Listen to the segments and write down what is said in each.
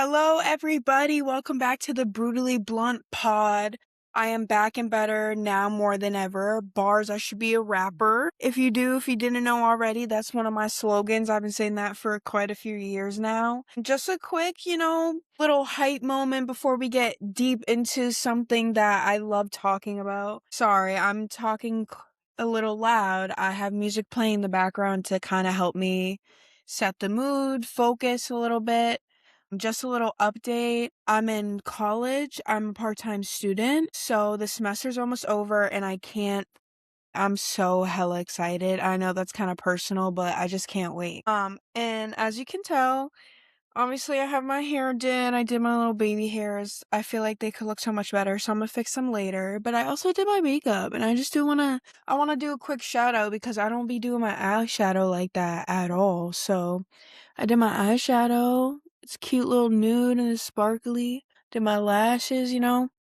Hello, everybody. Welcome back to the Brutally Blunt Pod. I am back and better now more than ever. Bars, I should be a rapper. If you didn't know already, that's one of my slogans. I've been saying that for quite a few years now. Just a quick, little hype moment before we get deep into something that I love talking about. Sorry, I'm talking a little loud. I have music playing in the background to kind of help me set the mood, focus a little bit. Just a little update. I'm in college. I'm a part-time student. So the semester's almost over and I'm so hella excited. I know that's kind of personal, but I just can't wait. And as you can tell, obviously I have my hair did. I did my little baby hairs. I feel like they could look so much better, so I'm gonna fix them later. But I also did my makeup and I wanna do a quick shout out because I don't be doing my eyeshadow like that at all. So I did my eyeshadow. It's cute little nude and it's sparkly. Did my lashes,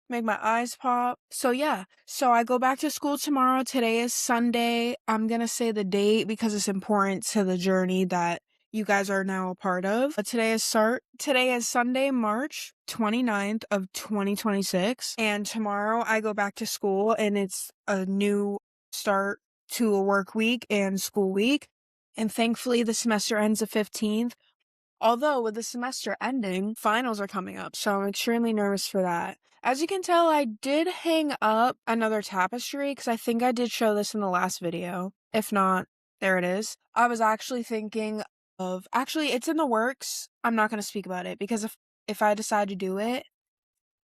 make my eyes pop. So yeah, so I go back to school tomorrow. Today is Sunday. I'm gonna say the date because it's important to the journey that you guys are now a part of. But today is Sunday, March 29th of 2026. And tomorrow I go back to school and it's a new start to a work week and school week. And thankfully the semester ends the 15th. Although with the semester ending, finals are coming up, so I'm extremely nervous for that. As you can tell, I did hang up another tapestry because I think I did show this in the last video. If not, there it is. I was actually thinking actually, it's in the works. I'm not going to speak about it because if I decide to do it,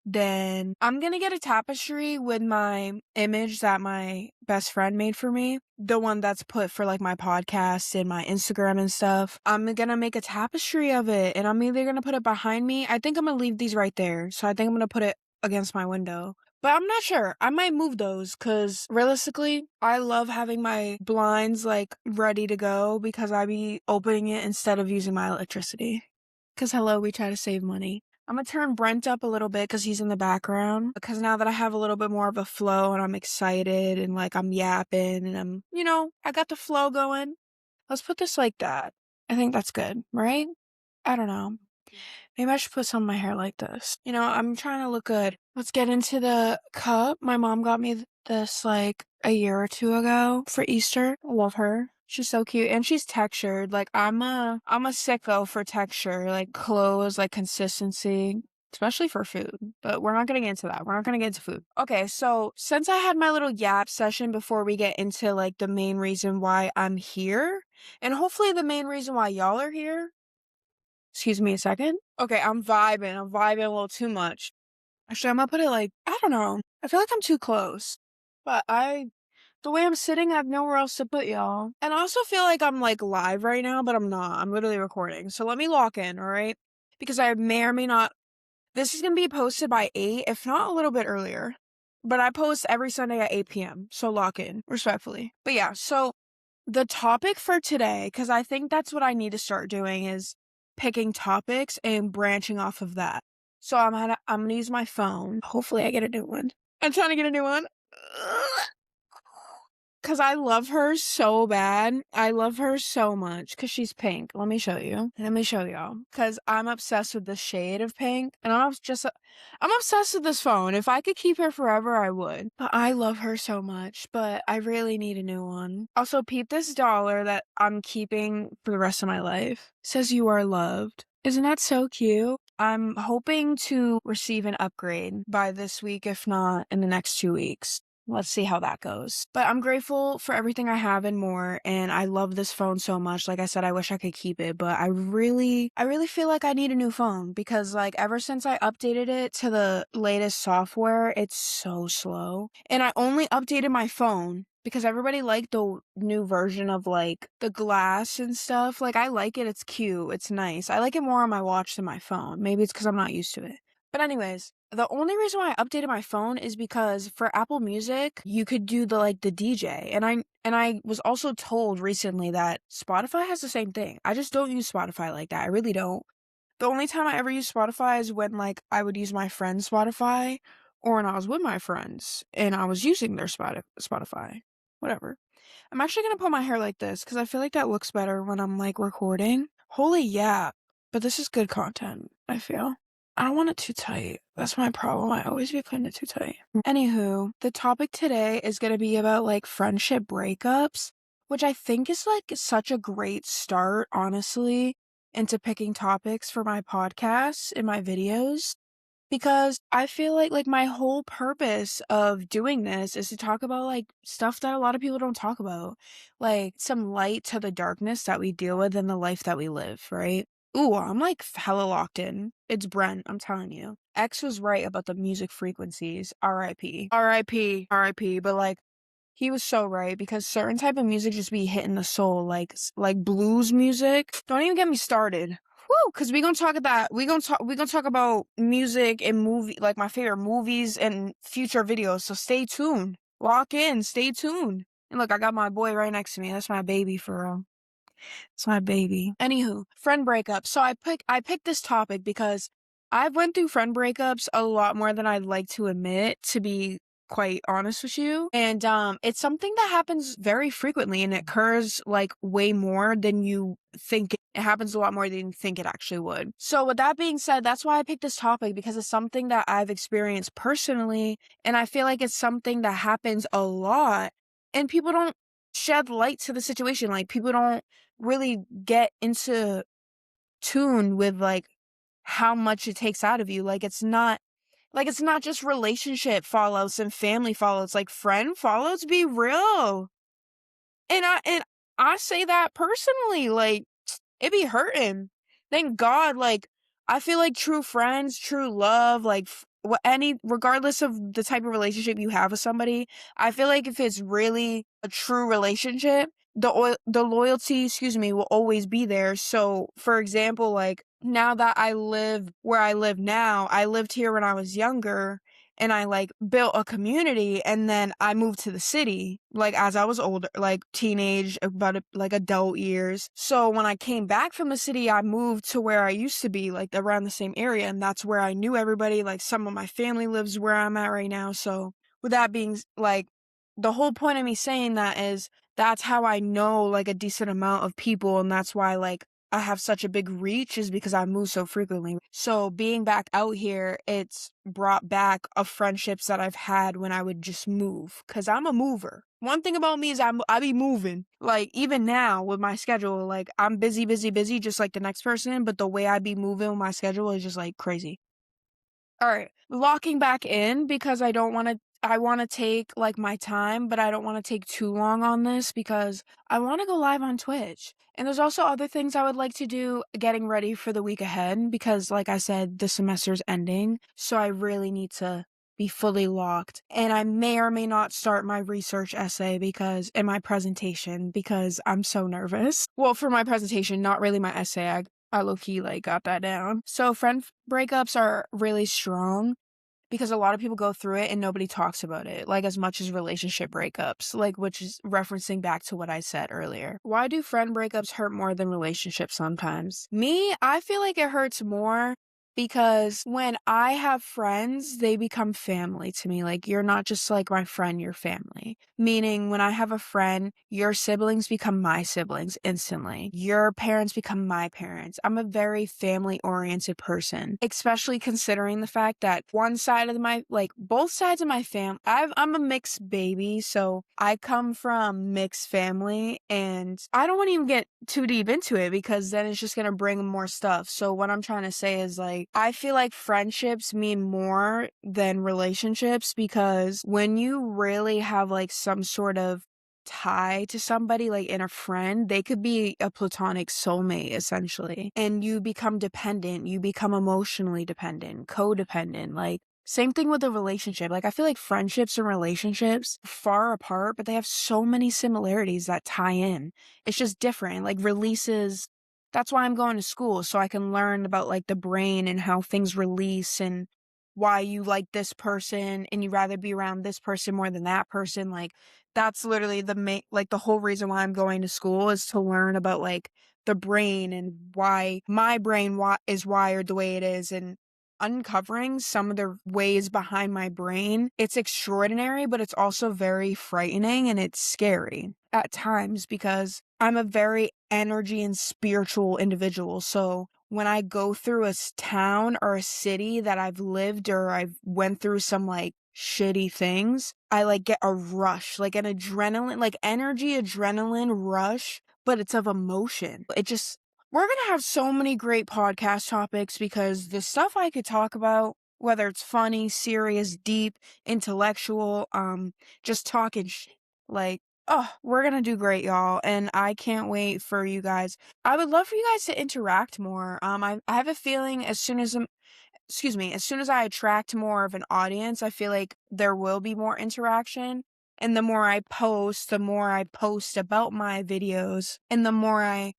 then I'm gonna get a tapestry with my image that my best friend made for me. The one that's put for like my podcast and my Instagram and stuff. I'm gonna make a tapestry of it and I'm either gonna put it behind me. I think I'm gonna leave these right there. So I think I'm gonna put it against my window. But I'm not sure. I might move those because realistically, I love having my blinds like ready to go because I be opening it instead of using my electricity. Because hello, we try to save money. I'm gonna turn Brent up a little bit because he's in the background. Because now that I have a little bit more of a flow and I'm excited and like I'm yapping and I got the flow going. Let's put this like that. I think that's good, right? I don't know. Maybe I should put some of my hair like this. I'm trying to look good. Let's get into the cup. My mom got me this like a year or two ago for Easter. I love her. She's so cute and she's textured. Like I'm a sicko for texture, like clothes, like consistency, especially for food. But we're not gonna get into that. We're not gonna get into food. Okay, so since I had my little yap session before we get into like the main reason why I'm here, and hopefully the main reason why y'all are here. Excuse me a second. Okay, I'm vibing a little too much. Actually, I'm gonna put it like, I don't know. I feel like I'm too close. But the way I'm sitting, I have nowhere else to put y'all. And I also feel like I'm like live right now, but I'm not. I'm literally recording. So let me lock in, alright? Because I may or may not. This is gonna be posted by 8, if not a little bit earlier. But I post every Sunday at 8 p.m. So lock in, respectfully. But yeah, so the topic for today, because I think that's what I need to start doing is picking topics and branching off of that. So I'm gonna use my phone. Hopefully I get a new one. I'm trying to get a new one. Because I love her so bad. I love her so much because she's pink. Let me show you. Let me show y'all. Because I'm obsessed with the shade of pink. And I'm obsessed with this phone. If I could keep her forever, I would. But I love her so much. But I really need a new one. Also, peep this dollar that I'm keeping for the rest of my life. It says you are loved. Isn't that so cute? I'm hoping to receive an upgrade by this week, if not in the next 2 weeks. Let's see how that goes. But I'm grateful for everything I have and more, and I love this phone so much. Like I said, I wish I could keep it, but I really feel like I need a new phone because like ever since I updated it to the latest software, it's so slow. And I only updated my phone because everybody liked the new version of like the glass and stuff. Like I like it, it's cute, it's nice. I like it more on my watch than my phone. Maybe it's because I'm not used to it. But anyways, the only reason why I updated my phone is because for Apple Music, you could do the DJ. And I was also told recently that Spotify has the same thing. I just don't use Spotify like that. I really don't. The only time I ever use Spotify is when like I would use my friend's Spotify or when I was with my friends and I was using their Spotify. Whatever. I'm actually going to put my hair like this because I feel like that looks better when I'm like recording. Holy yeah. But this is good content, I feel. I don't want it too tight. That's my problem. I always be putting it too tight. Anywho, the topic today is going to be about like friendship breakups, which I think is like such a great start, honestly, into picking topics for my podcasts and my videos. Because I feel like my whole purpose of doing this is to talk about like stuff that a lot of people don't talk about. Like some light to the darkness that we deal with in the life that we live, right? Ooh, I'm like hella locked in. It's Brent, I'm telling you. X was right about the music frequencies. R.I.P. R.I.P. R.I.P. But like he was so right because certain type of music just be hitting the soul, like blues music. Don't even get me started. Woo, because we gonna talk about we gonna talk about music and movie, like my favorite movies and future videos. So stay tuned. Lock in, stay tuned. And look, I got my boy right next to me. That's my baby for real. It's my baby. Anywho, friend breakup. So I picked this topic because I've went through friend breakups a lot more than I'd like to admit, to be quite honest with you. And it's something that happens very frequently and it occurs like way more than you think. It happens a lot more than you think it actually would. So with that being said, that's why I picked this topic, because it's something that I've experienced personally, and I feel like it's something that happens a lot and people don't shed light to the situation. Like people don't really get into tune with like how much it takes out of you. Like it's not just relationship fallouts and family fallouts, like friend fallouts be real. And I say that personally, like it be hurting. Thank God, like I feel like true friends, true love, like regardless of the type of relationship you have with somebody, I feel like if it's really a true relationship, the loyalty, excuse me, will always be there. So, for example, like now that I live where I live now, I lived here when I was younger and I like built a community, and then I moved to the city like as I was older, like teenage, about like adult years. So when I came back from the city, I moved to where I used to be, like around the same area, and that's where I knew everybody. Like some of my family lives where I'm at right now. So with that being like the whole point of me saying that is that's how I know like a decent amount of people, and that's why like I have such a big reach, is because I move so frequently. So being back out here, it's brought back of friendships that I've had when I would just move, because I'm a mover. One thing about me is I be moving. Like even now with my schedule, like I'm busy, busy, busy, just like the next person. But the way I be moving with my schedule is just like crazy. All right, locking back in, because I want to take like my time, but I don't want to take too long on this because I want to go live on Twitch. And there's also other things I would like to do getting ready for the week ahead, because like I said, the semester's ending, so I really need to be fully locked. And I may or may not start my research essay because in my presentation, because I'm so nervous. Well, for my presentation, not really my essay. I low-key like got that down. So friend breakups are really strong because a lot of people go through it and nobody talks about it, like as much as relationship breakups, like which is referencing back to what I said earlier. Why do friend breakups hurt more than relationships sometimes? Me, I feel like it hurts more because when I have friends, they become family to me. Like you're not just like my friend, you're family. Meaning when I have a friend, your siblings become my siblings instantly. Your parents become my parents. I'm a very family oriented person, especially considering the fact that both sides of my family, I'm a mixed baby. So I come from mixed family, and I don't want to even get too deep into it because then it's just going to bring more stuff. So what I'm trying to say is like, I feel like friendships mean more than relationships, because when you really have like some sort of tie to somebody, like in a friend, they could be a platonic soulmate essentially, and you become dependent, you become emotionally dependent, codependent. Like same thing with a relationship. Like I feel like friendships and relationships far apart, but they have so many similarities that tie in. It's just different. Like releases, that's why I'm going to school, so I can learn about like the brain and how things release, and why you like this person and you rather be around this person more than that person. Like that's literally the main, like the whole reason why I'm going to school, is to learn about like the brain and why my brain is wired the way it is, and uncovering some of the ways behind my brain. It's extraordinary, but it's also very frightening and it's scary at times because I'm a very energy and spiritual individual. So when I go through a town or a city that I've lived or I've went through some like shitty things, I like get a rush, like an adrenaline, like energy, adrenaline rush, but it's of emotion. We're gonna have so many great podcast topics because the stuff I could talk about, whether it's funny, serious, deep, intellectual, just talking shit, like, oh, we're gonna do great, y'all, and I can't wait for you guys. I would love for you guys to interact more. I have a feeling as soon as I attract more of an audience, I feel like there will be more interaction. And the more I post about my videos, and the more I,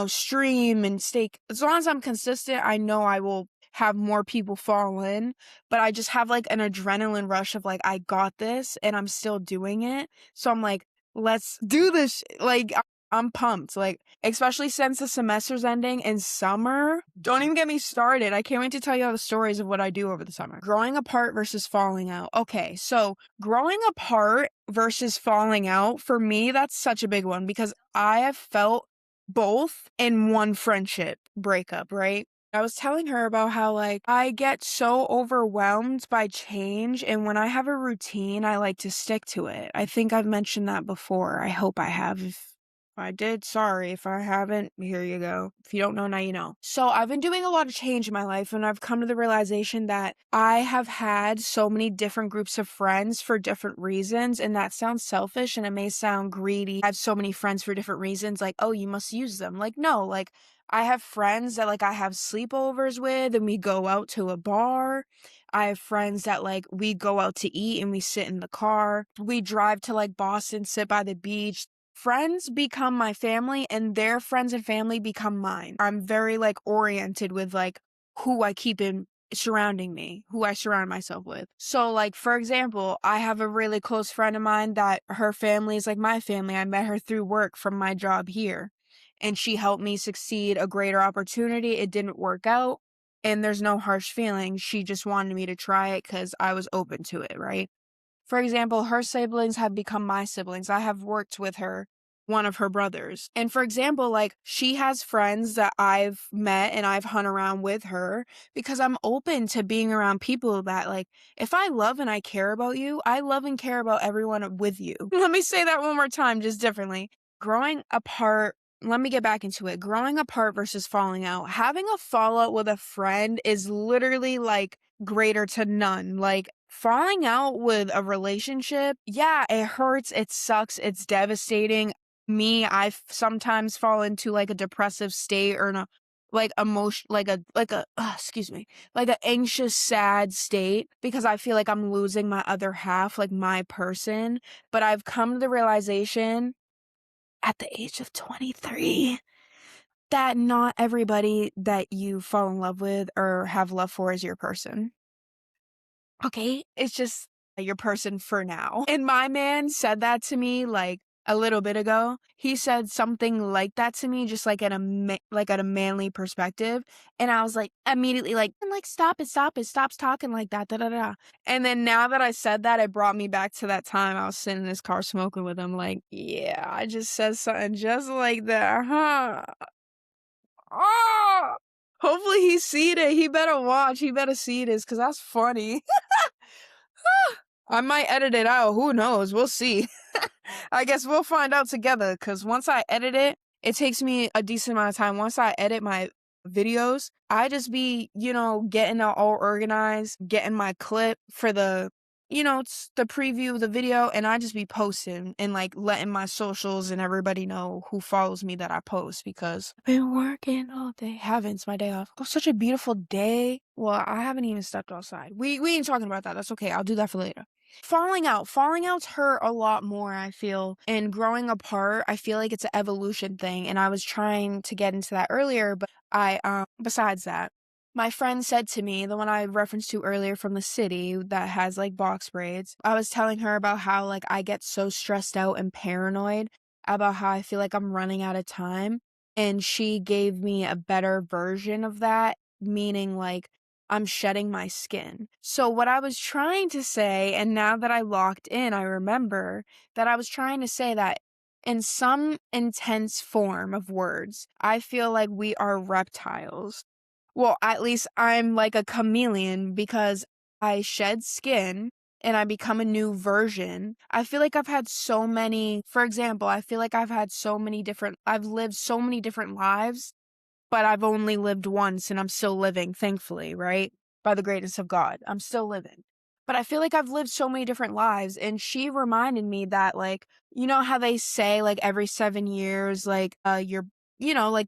stream and stay, as long as I'm consistent, I know I will have more people fall in. But I just have like an adrenaline rush of like, I got this and I'm still doing it. So I'm like, let's do this. Like, I'm pumped, like, especially since the semester's ending in summer. Don't even get me started. I can't wait to tell you all the stories of what I do over the summer. Growing apart versus falling out. Okay, so growing apart versus falling out, for me, that's such a big one because I have felt both in one friendship breakup, right? I was telling her about how, like, I get so overwhelmed by change, and when I have a routine, I like to stick to it. I think I've mentioned that before. I hope I have. If I did, sorry. If I haven't, here you go. If you don't know, now you know. So I've been doing a lot of change in my life, and I've come to the realization that I have had so many different groups of friends for different reasons, and that sounds selfish and it may sound greedy. I have so many friends for different reasons, like, oh, you must use them. Like, no, like, I have friends that like I have sleepovers with and we go out to a bar. I have friends that like we go out to eat and we sit in the car. We drive to like Boston, sit by the beach. Friends become my family and their friends and family become mine. I'm very like oriented with like who I keep in surrounding me, who I surround myself with. So like, for example, I have a really close friend of mine that her family is like my family. I met her through work from my job here, and she helped me succeed a greater opportunity. It didn't work out, and there's no harsh feelings. She just wanted me to try it because I was open to it, right? For example, her siblings have become my siblings. I have worked with her, one of her brothers. And for example, like she has friends that I've met and I've hung around with her because I'm open to being around people that like, if I love and I care about you, I love and care about everyone with you. Let me say that one more time, just differently. Growing apart, let me get back into it. Growing apart versus falling out. Having a fallout with a friend is literally like greater to none. Like falling out with a relationship, yeah, it hurts, it sucks, it's devastating. Me, I've sometimes fall into like a depressive state or like emotion, excuse me, like an anxious, sad state because I feel like I'm losing my other half, like my person. But I've come to the realization at the age of 23 that not everybody that you fall in love with or have love for is your person. Okay, it's just your person for now. And my man said that to me like a little bit ago. He said something like that to me, just like at a manly perspective, and I was like immediately like, and like stop it, stops talking like that, da da da. And then now that I said that, it brought me back to that time I was sitting in his car smoking with him. Like, yeah, I just said something just like that, huh? Oh, hopefully he seen it. He better watch. He better see this because that's funny. I might edit it out. Who knows? We'll see. I guess we'll find out together because once I edit it, it takes me a decent amount of time. Once I edit my videos, I just be, getting it all organized, getting my clip for it's the preview of the video, and I just be posting and like letting my socials and everybody know who follows me that I post because I've been working all day. Haven't, it's my day off. Oh, such a beautiful day. Well, I haven't even stepped outside. We ain't talking about that. That's okay. I'll do that for later. Falling outs hurt a lot more, I feel, and growing apart, I feel like it's an evolution thing, and I was trying to get into that earlier, but besides that, my friend said to me, the one I referenced to earlier from the city that has like box braids, I was telling her about how like I get so stressed out and paranoid about how I feel like I'm running out of time, and she gave me a better version of that, meaning like I'm shedding my skin. So what I was trying to say, and now that I locked in, I remember that I was trying to say that in some intense form of words, I feel like we are reptiles. Well, at least I'm like a chameleon because I shed skin and I become a new version. I feel like I've had so many, for example, I feel like I've lived so many different lives, but I've only lived once and I'm still living, thankfully, right? By the greatness of God, I'm still living. But I feel like I've lived so many different lives, and she reminded me that, like, you know how they say, like, every 7 years, like, like,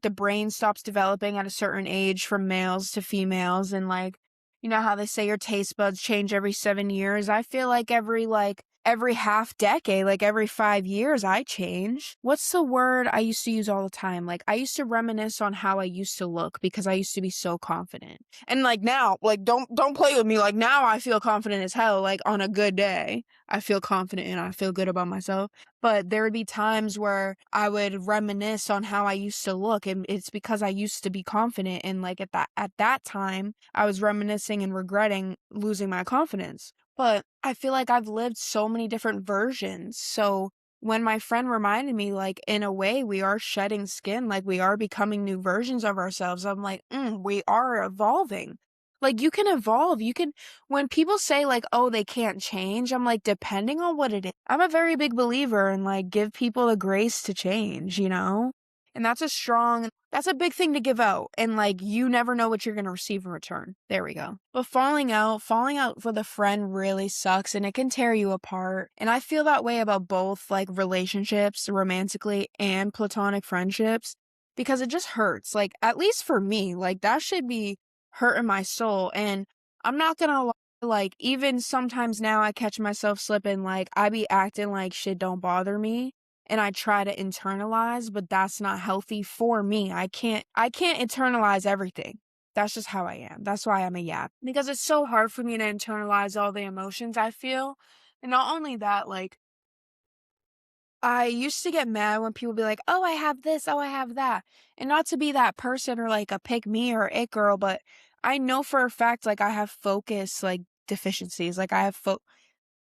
the brain stops developing at a certain age from males to females, and, like, you know how they say your taste buds change every 7 years? I feel like every half decade, like every 5 years, I change. What's the word I used to use all the time? Like, I used to reminisce on how I used to look because I used to be so confident. And like now, like don't play with me. Like now I feel confident as hell. Like on a good day, I feel confident and I feel good about myself. But there would be times where I would reminisce on how I used to look, and it's because I used to be confident, and like at that time I was reminiscing and regretting losing my confidence. But I feel like I've lived so many different versions. So when my friend reminded me, like, in a way, we are shedding skin, like, we are becoming new versions of ourselves, I'm like, we are evolving. Like, you can evolve. When people say, like, oh, they can't change, I'm like, depending on what it is. I'm a very big believer in, like, give people the grace to change, you know? And that's a big thing to give out. And like, you never know what you're going to receive in return. There we go. But falling out with a friend really sucks and it can tear you apart. And I feel that way about both like relationships, romantically and platonic friendships, because it just hurts. Like, at least for me, like that should be hurting my soul. And I'm not going to lie. Like, even sometimes now I catch myself slipping, like, I be acting like shit don't bother me and I try to internalize, but that's not healthy for me. I can't internalize everything. That's just how I am. That's why I'm a yap. Because it's so hard for me to internalize all the emotions I feel. And not only that, like, I used to get mad when people be like, oh, I have this, oh, I have that. And not to be that person or like a pick me or it girl, but I know for a fact, like, I have focus, like, deficiencies. Like,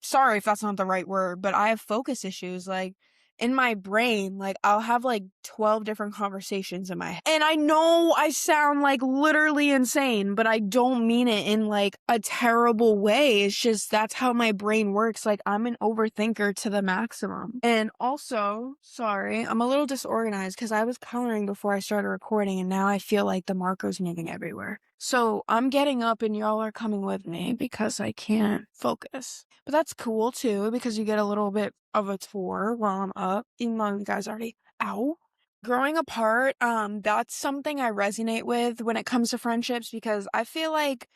sorry if that's not the right word, but I have focus issues. Like, in my brain, like, I'll have like 12 different conversations in my head. And I know I sound like literally insane, but I don't mean it in like a terrible way. It's just that's how my brain works. Like, I'm an overthinker to the maximum. And also, sorry, I'm a little disorganized because I was coloring before I started recording, and now I feel like the marker's moving everywhere. So I'm getting up and y'all are coming with me because I can't focus. But that's cool too, because you get a little bit of a tour while I'm up, even though you guys already ow. Growing apart, that's something I resonate with when it comes to friendships, because I feel like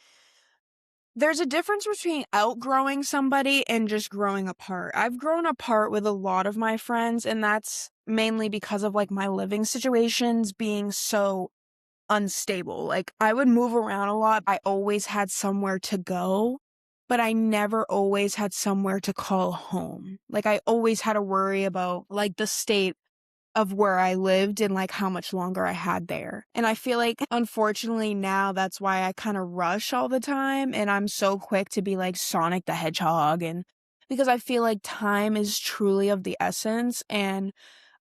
there's a difference between outgrowing somebody and just growing apart. I've grown apart with a lot of my friends, and that's mainly because of like my living situations being so unstable. Like, I would move around a lot. I always had somewhere to go, but I never always had somewhere to call home. Like, I always had to worry about like the state of where I lived and like how much longer I had there. And I feel like, unfortunately, now that's why I kind of rush all the time and I'm so quick to be like Sonic the Hedgehog, and because I feel like time is truly of the essence and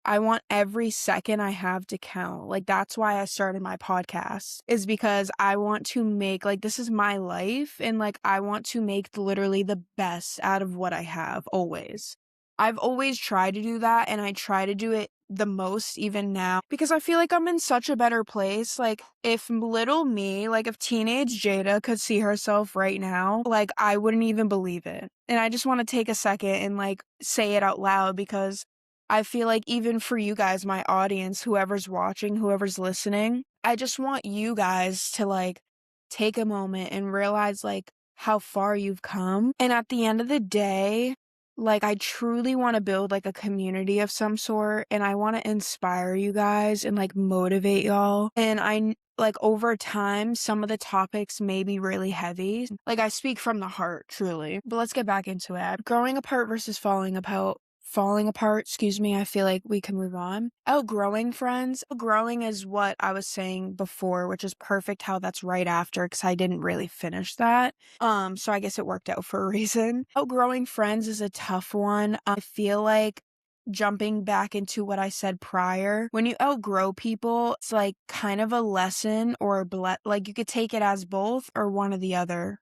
I want every second I have to count. Like, that's why I started my podcast, is because I want to make, like, this is my life, and like, I want to make literally the best out of what I have always. I've always tried to do that, and I try to do it the most even now because I feel like I'm in such a better place. Like, if little me, like if teenage Jada could see herself right now, like, I wouldn't even believe it. And I just want to take a second and like say it out loud, because I feel like even for you guys, my audience, whoever's watching, whoever's listening, I just want you guys to like take a moment and realize like how far you've come. And at the end of the day, like, I truly want to build like a community of some sort, and I want to inspire you guys and like motivate y'all. And like, over time, some of the topics may be really heavy. Like, I speak from the heart, truly. But let's get back into it. Growing apart versus falling apart, excuse me, I feel like we can move on. Outgrowing friends. Outgrowing is what I was saying before, which is perfect how that's right after, because I didn't really finish that. So I guess it worked out for a reason. Outgrowing friends is a tough one. I feel like jumping back into what I said prior, when you outgrow people, it's like kind of a lesson or like you could take it as both or one or the other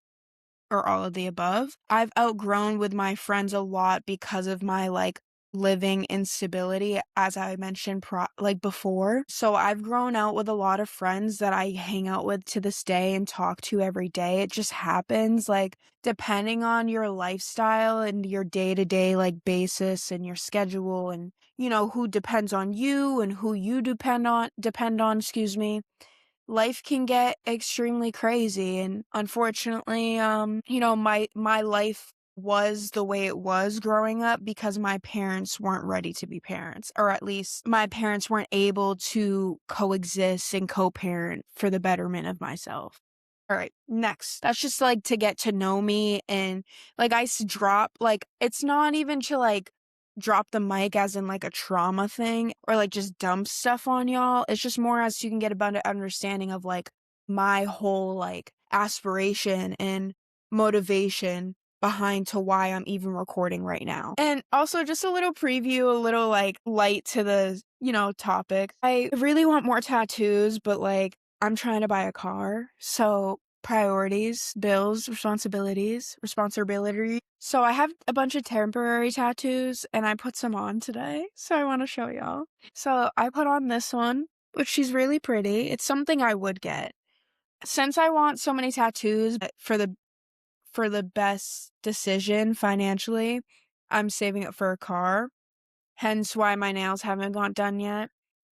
or all of the above. I've outgrown with my friends a lot because of my like living instability, as I mentioned before. So I've grown out with a lot of friends that I hang out with to this day and talk to every day. It just happens, like, depending on your lifestyle and your day-to-day like basis and your schedule and who depends on you and who you depend on, excuse me. Life can get extremely crazy, and unfortunately, my life was the way it was growing up because my parents weren't ready to be parents, or at least my parents weren't able to coexist and co-parent for the betterment of myself. All right, next. That's just like to get to know me, and like drop, like, it's not even to like drop the mic as in like a trauma thing or like just dump stuff on y'all. It's just more as you can get a better understanding of like my whole like aspiration and motivation behind to why I'm even recording right now. And also just a little preview, a little like light to the, topic. I really want more tattoos, but like I'm trying to buy a car. So priorities, bills, responsibility. So I have a bunch of temporary tattoos and I put some on today. So I want to show y'all. So I put on this one, which she's really pretty. It's something I would get. Since I want so many tattoos for the best decision financially, I'm saving up for a car. Hence why my nails haven't got done yet.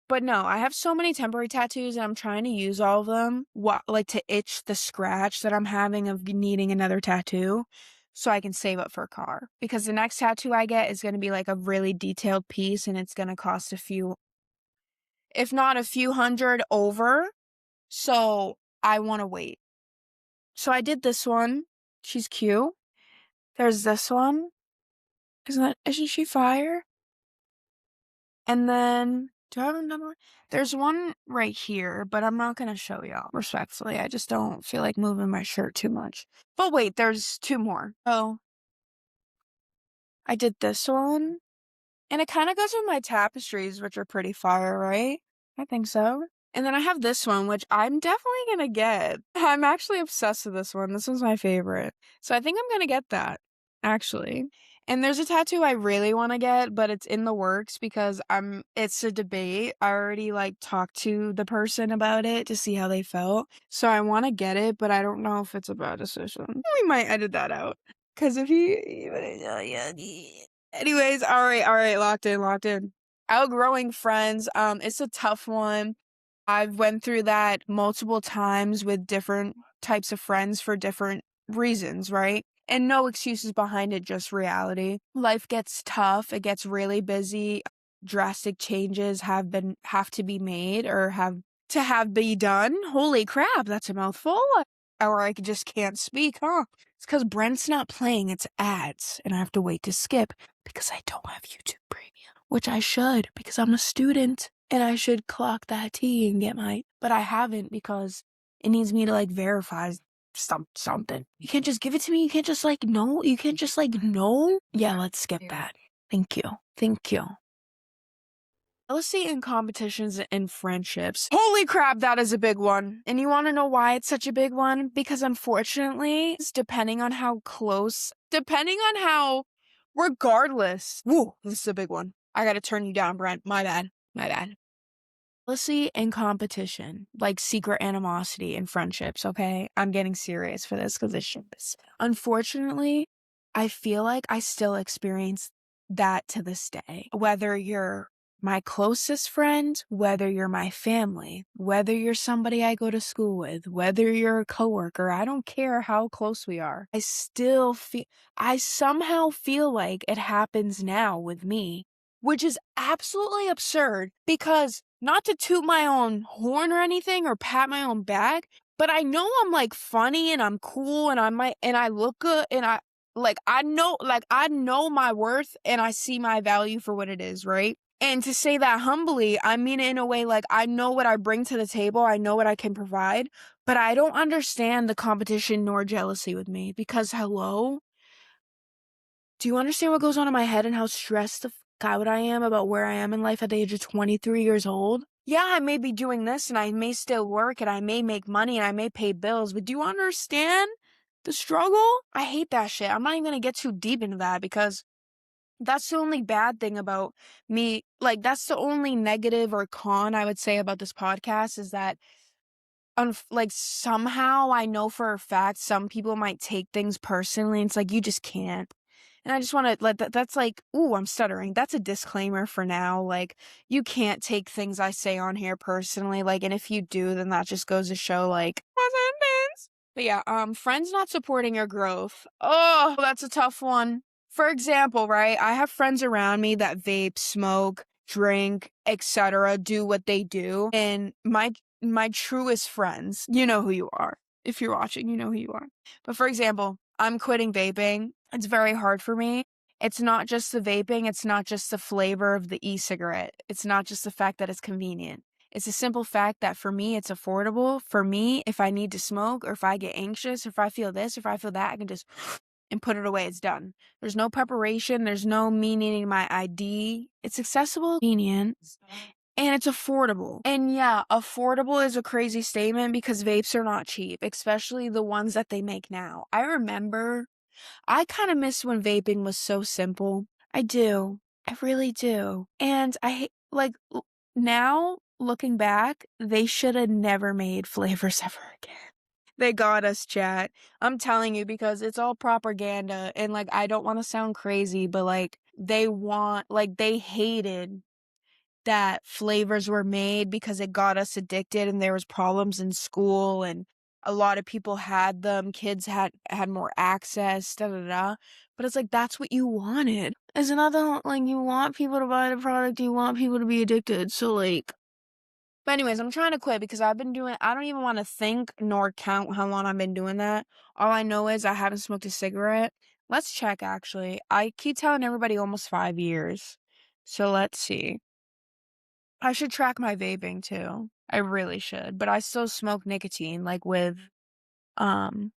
But no, I have so many temporary tattoos and I'm trying to use all of them, like to itch the scratch that I'm having of needing another tattoo so I can save up for a car. Because the next tattoo I get is going to be like a really detailed piece and it's going to cost a few, if not a few hundred over. So I want to wait. So I did this one. She's cute. There's this one. Isn't she fire? And then, do I have another one? There's one right here, but I'm not going to show y'all, respectfully. I just don't feel like moving my shirt too much. But wait, there's two more. Oh, I did this one. And it kind of goes with my tapestries, which are pretty fire, right? I think so. And then I have this one, which I'm definitely going to get. I'm actually obsessed with this one. This one's my favorite. So I think I'm going to get that, actually. And there's a tattoo I really want to get, but it's in the works because it's a debate. I already like talked to the person about it to see how they felt. So I want to get it, but I don't know if it's a bad decision. We might edit that out. Cause if anyways, all right, locked in. Outgrowing friends, it's a tough one. I've went through that multiple times with different types of friends for different reasons, right? And no excuses behind it, just reality. Life gets tough, it gets really busy. Drastic changes have to be made or have be done. Holy crap, that's a mouthful. Or I just can't speak, huh? It's because Brent's not playing its ads, and I have to wait to skip because I don't have YouTube Premium, which I should because I'm a student and I should clock that T and get but I haven't because it needs me to like verify something. You can't just give it to me. You can't just like no. You can't just like no. Yeah, let's skip that. Thank you. Jealousy in competitions and friendships. Holy crap, that is a big one. And you want to know why it's such a big one? Because unfortunately, regardless. Woo, this is a big one. I gotta turn you down, Brent. My bad. Jealousy and competition, like secret animosity in friendships, okay? I'm getting serious for this because unfortunately, I feel like I still experience that to this day. Whether you're my closest friend, whether you're my family, whether you're somebody I go to school with, whether you're a coworker, I don't care how close we are. I somehow feel like it happens now with me, which is absolutely absurd because not to toot my own horn or anything or pat my own back, but I know I'm like funny and I'm cool and I look good and I know my worth and I see my value for what it is, right? And to say that humbly, I mean it in a way like I know what I bring to the table, I know what I can provide, but I don't understand the competition nor jealousy with me because hello? Do you understand what goes on in my head and how stressed how I am about where I am in life at the age of 23 years old. Yeah, I may be doing this and I may still work and I may make money and I may pay bills, but do you understand the struggle? I hate that shit. I'm not even gonna get too deep into that because that's the only bad thing about me. Like, that's the only negative or con I would say about this podcast is that like somehow I know for a fact some people might take things personally. And it's like, you just can't. And I just want to let that's like, ooh, I'm stuttering. That's a disclaimer for now. Like, you can't take things I say on here personally. Like, and if you do, then that just goes to show, like, what sentence? But yeah, friends not supporting your growth. Oh, that's a tough one. For example, right? I have friends around me that vape, smoke, drink, etc., do what they do. And my truest friends, you know who you are. If you're watching, you know who you are. But for example, I'm quitting vaping. It's very hard for me. It's not just the vaping. It's not just the flavor of the e-cigarette. It's not just the fact that it's convenient. It's a simple fact that for me, it's affordable. For me, if I need to smoke or if I get anxious, or if I feel this, or if I feel that, I can just and put it away. It's done. There's no preparation. There's no me needing my ID. It's accessible, convenient, and it's affordable. And yeah, affordable is a crazy statement because vapes are not cheap, especially the ones that they make now. I kind of miss when vaping was so simple. I do. I really do. And now looking back, they should have never made flavors ever again. They got us, chat. I'm telling you because it's all propaganda and like I don't want to sound crazy, but like they hated that flavors were made because it got us addicted and there was problems in school and a lot of people had them, kids had more access, da da da. But it's like that's what you wanted. It's another like you want people to buy the product, you want people to be addicted. So like but anyways, I'm trying to quit because I don't even want to think nor count how long I've been doing that. All I know is I haven't smoked a cigarette. Let's check actually. I keep telling everybody almost 5 years. So let's see. I should track my vaping too. I really should. But I still smoke nicotine like with um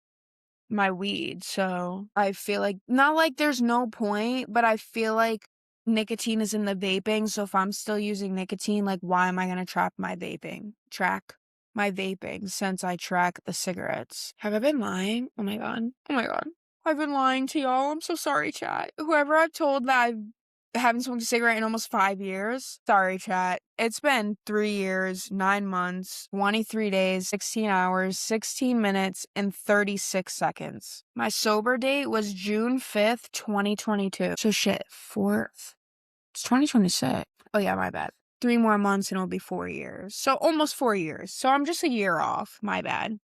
my weed. So I feel like not like there's no point, but I feel like nicotine is in the vaping. So if I'm still using nicotine, like why am I gonna track my vaping? Track my vaping since I track the cigarettes. Have I been lying? Oh my god. Oh my god. I've been lying to y'all. I'm so sorry, chat. Whoever I've told that I haven't smoked a cigarette in almost 5 years. Sorry, chat. It's been 3 years, 9 months, 23 days, 16 hours, 16 minutes, and 36 seconds. My sober date was June 5th, 2022. So shit, it's 2026. Oh yeah, my bad. 3 more months and it'll be 4 years. So almost 4 years. So I'm just a year off. My bad.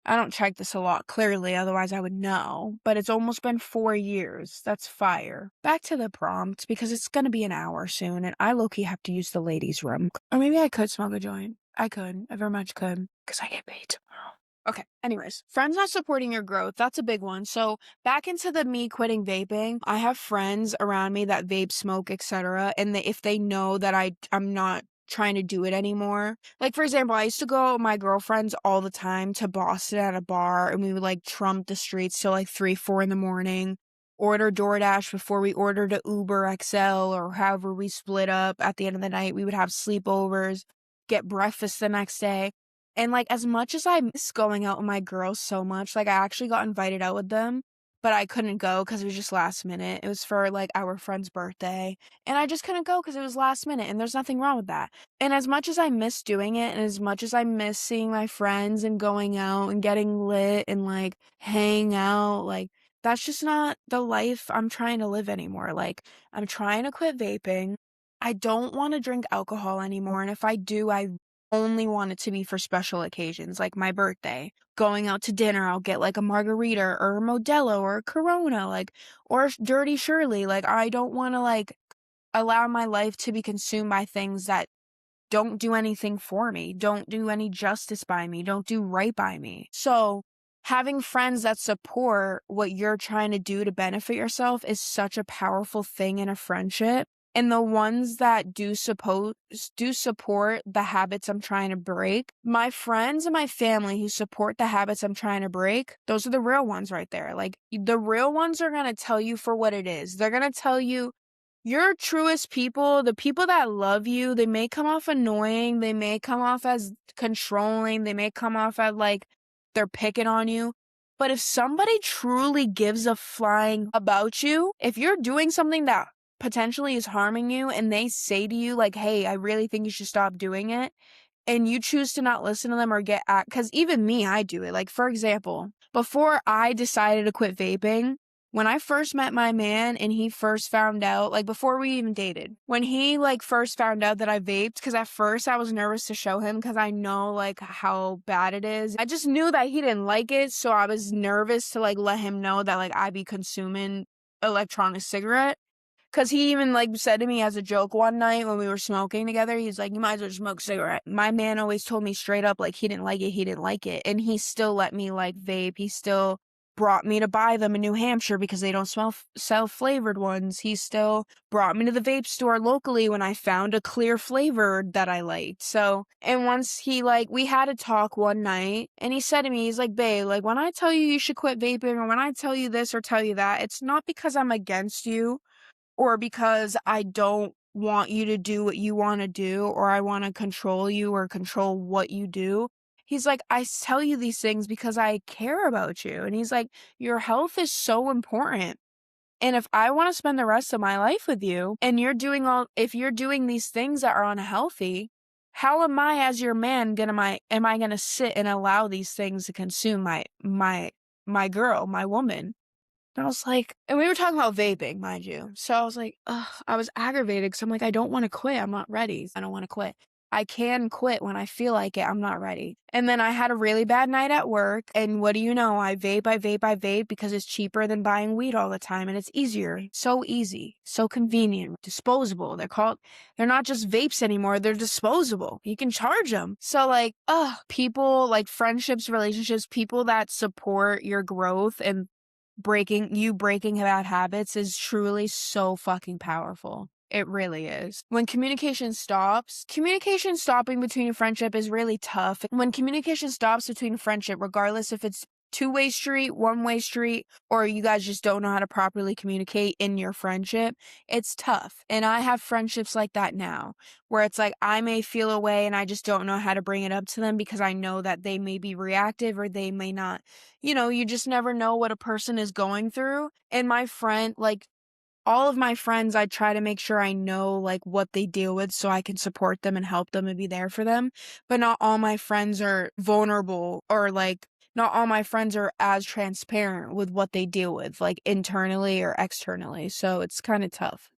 I don't check this a lot clearly, otherwise I would know. But it's almost been 4 years. That's fire. Back to the prompt, because it's gonna be an hour soon, and I low-key have to use the ladies' room. Or maybe I could smoke a joint. I could. I very much could. Because I get paid tomorrow. Okay, anyways. Friends not supporting your growth. That's a big one. So, back into the me quitting vaping. I have friends around me that vape, smoke, etc. And if they know that I'm not trying to do it anymore. Like, for example, I used to go with my girlfriends all the time to Boston at a bar, and we would, like, trump the streets till, like, 3, 4 in the morning, order DoorDash before we ordered a Uber XL, or however we split up at the end of the night. We would have sleepovers, get breakfast the next day. And, like, as much as I miss going out with my girls so much, like, I actually got invited out with them, but I couldn't go because it was just last minute. It was for, like, our friend's birthday, and I just couldn't go because it was last minute, and there's nothing wrong with that. And as much as I miss doing it, and as much as I miss seeing my friends and going out and getting lit and, like, hang out, like, that's just not the life I'm trying to live anymore. Like, I'm trying to quit vaping. I don't want to drink alcohol anymore, and if I do, I only want it to be for special occasions, like my birthday. Going out to dinner, I'll get like a margarita or a Modelo or a Corona, like, or Dirty Shirley. Like, I don't want to like allow my life to be consumed by things that don't do anything for me, don't do any justice by me, don't do right by me. So having friends that support what you're trying to do to benefit yourself is such a powerful thing in a friendship. And the ones that do support the habits I'm trying to break, my friends and my family who support the habits I'm trying to break, those are the real ones right there. Like, the real ones are going to tell you for what it is. They're going to tell you your truest people, the people that love you, they may come off annoying, they may come off as controlling, they may come off as like they're picking on you. But if somebody truly gives a flying about you, if you're doing something that potentially is harming you and they say to you like, hey, I really think you should stop doing it, and you choose to not listen to them or get at, because even me, I do it. Like, for example, before I decided to quit vaping, when I first met my man and he first found out, like before we even dated, when he like first found out that I vaped, because at first I was nervous to show him because I know like how bad it is. I just knew that he didn't like it, so I was nervous to like let him know that like I be consuming electronic cigarette. Cause he even like said to me as a joke one night when we were smoking together, he's like, you might as well smoke a cigarette. My man always told me straight up, like he didn't like it, he didn't like it. And he still let me like vape. He still brought me to buy them in New Hampshire because they don't sell flavored ones. He still brought me to the vape store locally when I found a clear flavor that I liked. So, and once he like, we had a talk one night and he said to me, he's like, babe, like when I tell you you should quit vaping or when I tell you this or tell you that, it's not because I'm against you or because I don't want you to do what you want to do, or I want to control you or control what you do. He's like, I tell you these things because I care about you. And he's like, your health is so important. And if I want to spend the rest of my life with you and if you're doing these things that are unhealthy, how am I as your man am I gonna sit and allow these things to consume my girl, my woman? And I was like, and we were talking about vaping, mind you. So I was like, ugh, I was aggravated because I'm like, I don't want to quit. I'm not ready. I don't want to quit. I can quit when I feel like it. I'm not ready. And then I had a really bad night at work. And what do you know? I vape because it's cheaper than buying weed all the time. And it's easier. So easy. So convenient. Disposable. They're not just vapes anymore. They're disposable. You can charge them. So like, people like friendships, relationships, people that support your growth and breaking bad habits is truly so fucking powerful. It really is. When communication stopping between a friendship is really tough. When communication stops between a friendship, regardless if it's two-way street, one-way street, or you guys just don't know how to properly communicate in your friendship, it's tough. And I have friendships like that now, where it's like I may feel a way and I just don't know how to bring it up to them because I know that they may be reactive or they may not. You just never know what a person is going through. And my friend, like, all of my friends, I try to make sure I know like what they deal with so I can support them and help them and be there for them. But not all my friends are vulnerable or like not all my friends are as transparent with what they deal with, like internally or externally. So it's kind of tough.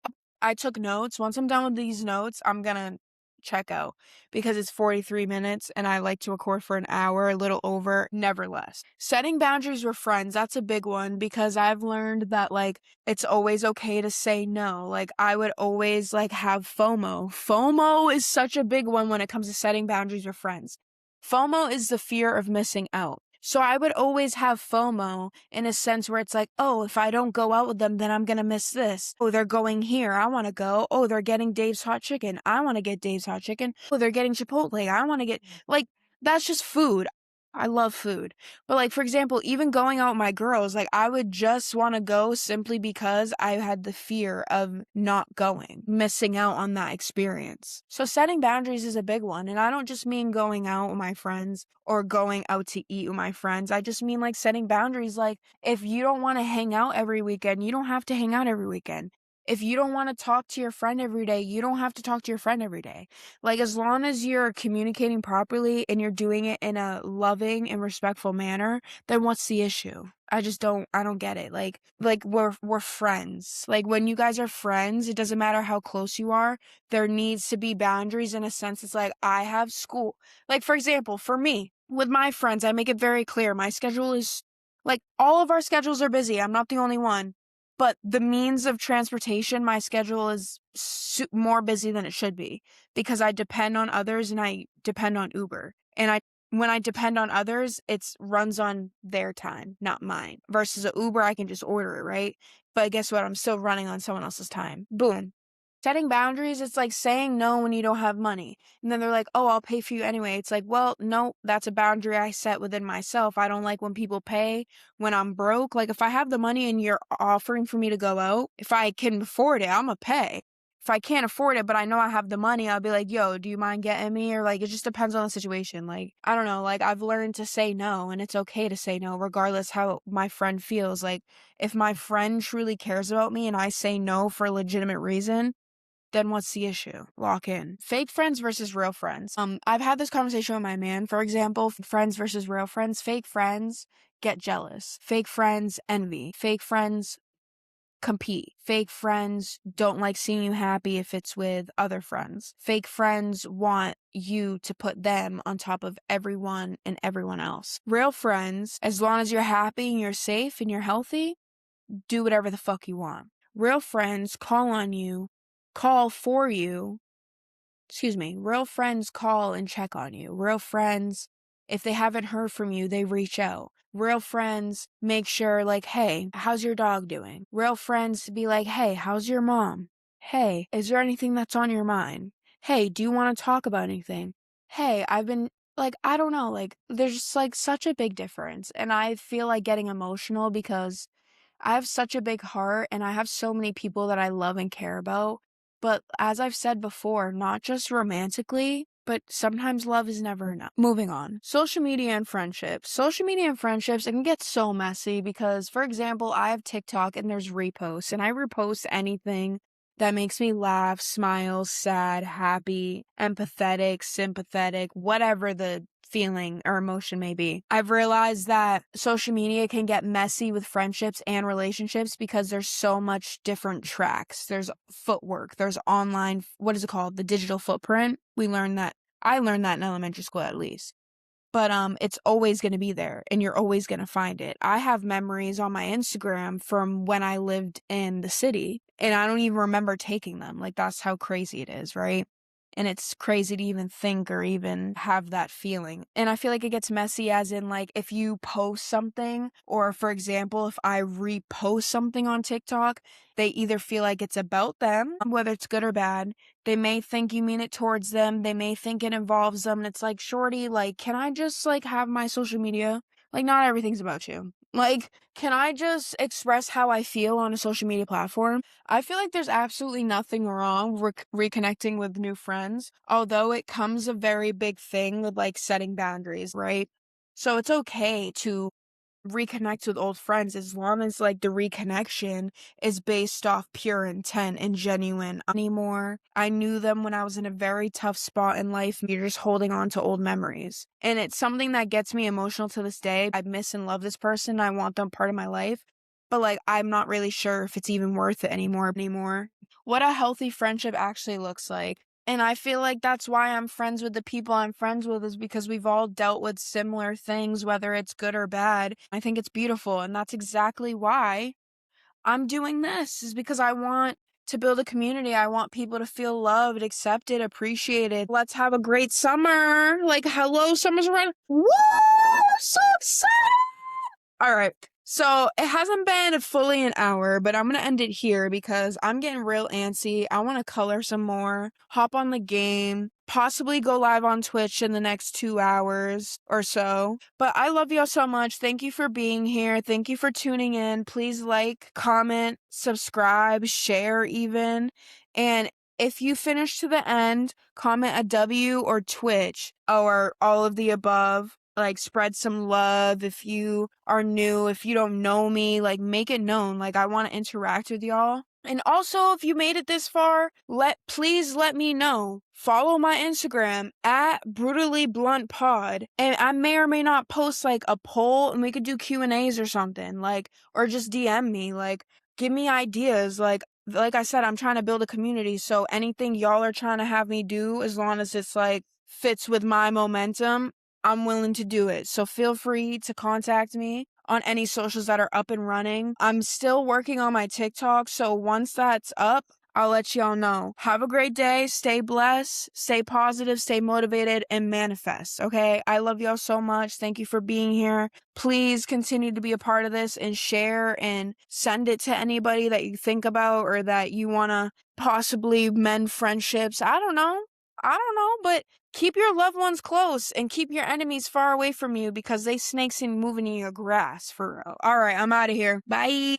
I took notes. Once I'm done with these notes, I'm gonna check out because it's 43 minutes and I like to record for an hour, a little over, never less. Setting boundaries with friends, that's a big one because I've learned that like it's always okay to say no. Like I would always like have FOMO. FOMO is such a big one when it comes to setting boundaries with friends. FOMO is the fear of missing out. So I would always have FOMO in a sense where it's like, oh, if I don't go out with them, then I'm going to miss this. Oh, they're going here. I want to go. Oh, they're getting Dave's Hot Chicken. I want to get Dave's Hot Chicken. Oh, they're getting Chipotle. I want to get, like, that's just food. I love food. But like, for example, even going out with my girls, like I would just want to go simply because I had the fear of not going, missing out on that experience. So setting boundaries is a big one. And I don't just mean going out with my friends or going out to eat with my friends. I just mean like setting boundaries. Like if you don't want to hang out every weekend, you don't have to hang out every weekend. If you don't want to talk to your friend every day, you don't have to talk to your friend every day. Like, as long as you're communicating properly and you're doing it in a loving and respectful manner, then what's the issue? I don't get it. Like we're friends. Like, when you guys are friends, it doesn't matter how close you are. There needs to be boundaries in a sense. It's like, I have school. Like, for example, for me, with my friends, I make it very clear. My schedule is, like, all of our schedules are busy. I'm not the only one. But the means of transportation, my schedule is more busy than it should be because I depend on others and I depend on Uber. And when I depend on others, it runs on their time, not mine. Versus a Uber, I can just order it, right? But guess what? I'm still running on someone else's time. Boom. Setting boundaries, it's like saying no when you don't have money. And then they're like, oh, I'll pay for you anyway. It's like, well, no, that's a boundary I set within myself. I don't like when people pay when I'm broke. Like, if I have the money and you're offering for me to go out, if I can afford it, I'm gonna pay. If I can't afford it, but I know I have the money, I'll be like, yo, do you mind getting me? Or like, it just depends on the situation. Like, I don't know, like I've learned to say no, and it's okay to say no, regardless how my friend feels. Like, if my friend truly cares about me and I say no for a legitimate reason, then what's the issue? Lock in. Fake friends versus real friends. I've had this conversation with my man, for example, friends versus real friends. Fake friends get jealous. Fake friends envy. Fake friends compete. Fake friends don't like seeing you happy if it's with other friends. Fake friends want you to put them on top of everyone and everyone else. Real friends, as long as you're happy and you're safe and you're healthy, do whatever the fuck you want. Real friends call on you, call for you. Real friends call and check on you. Real friends, if they haven't heard from you, they reach out. Real friends make sure, like, hey, how's your dog doing? Real friends be like, hey, how's your mom? Hey, is there anything that's on your mind? Hey, do you want to talk about anything? Hey, I've been, like, I don't know, like, there's just, like, such a big difference. And I feel like getting emotional because I have such a big heart and I have so many people that I love and care about. But as I've said before, not just romantically, but sometimes love is never enough. Moving on. Social media and friendships. Social media and friendships, it can get so messy because, for example, I have TikTok and there's reposts, and I repost anything that makes me laugh, smile, sad, happy, empathetic, sympathetic, whatever the feeling or emotion may be. I've realized that social media can get messy with friendships and relationships because there's so much different tracks. There's footwork, there's online, what is it called? The digital footprint. I learned that in elementary school at least. But it's always going to be there and you're always going to find it. I have memories on my Instagram from when I lived in the city and I don't even remember taking them. Like, that's how crazy it is, right? And it's crazy to even think or even have that feeling. And I feel like it gets messy as in, like, if you post something, or for example, if I repost something on TikTok, they either feel like it's about them, whether it's good or bad. They may think you mean it towards them. They may think it involves them. And it's like, shorty, like, can I just, like, have my social media? Like, not everything's about you. Like, can I just express how I feel on a social media platform? I feel like there's absolutely nothing wrong reconnecting with new friends, although it comes a very big thing with, like, setting boundaries, right? So it's okay to reconnect with old friends as long as, like, the reconnection is based off pure intent and genuine anymore. I knew them when I was in a very tough spot in life. You're just holding on to old memories. And it's something that gets me emotional to this day. I miss and love this person. I want them part of my life. But, like, I'm not really sure if it's even worth it anymore. What a healthy friendship actually looks like. And I feel like that's why I'm friends with the people I'm friends with, is because we've all dealt with similar things, whether it's good or bad. I think it's beautiful. And that's exactly why I'm doing this, is because I want to build a community. I want people to feel loved, accepted, appreciated. Let's have a great summer. Like, hello, summer's around. Woo! I'm so excited! All right. So it hasn't been fully an hour, but I'm going to end it here because I'm getting real antsy. I want to color some more, hop on the game, possibly go live on Twitch in the next 2 hours or so. But I love y'all so much. Thank you for being here. Thank you for tuning in. Please like, comment, subscribe, share even. And if you finish to the end, comment a W or Twitch or all of the above. Like, spread some love. If you are new, if you don't know me, like, make it known. Like, I want to interact with y'all. And also, if you made it this far, please let me know. Follow my Instagram at brutallybluntpod, and I may or may not post, like, a poll, and we could do Q&As or something, like, or just DM me, like, give me ideas. Like I said, I'm trying to build a community, so anything y'all are trying to have me do, as long as it's, like, fits with my momentum, I'm willing to do it. So feel free to contact me on any socials that are up and running. I'm still working on my TikTok, so once that's up, I'll let y'all know. Have a great day. Stay blessed, stay positive, stay motivated, and manifest. Okay. I love y'all so much. Thank you for being here. Please continue to be a part of this and share and send it to anybody that you think about or that you want to possibly mend friendships. I don't know, but keep your loved ones close and keep your enemies far away from you because they snakes and moving in your grass for real. All right, I'm out of here. Bye.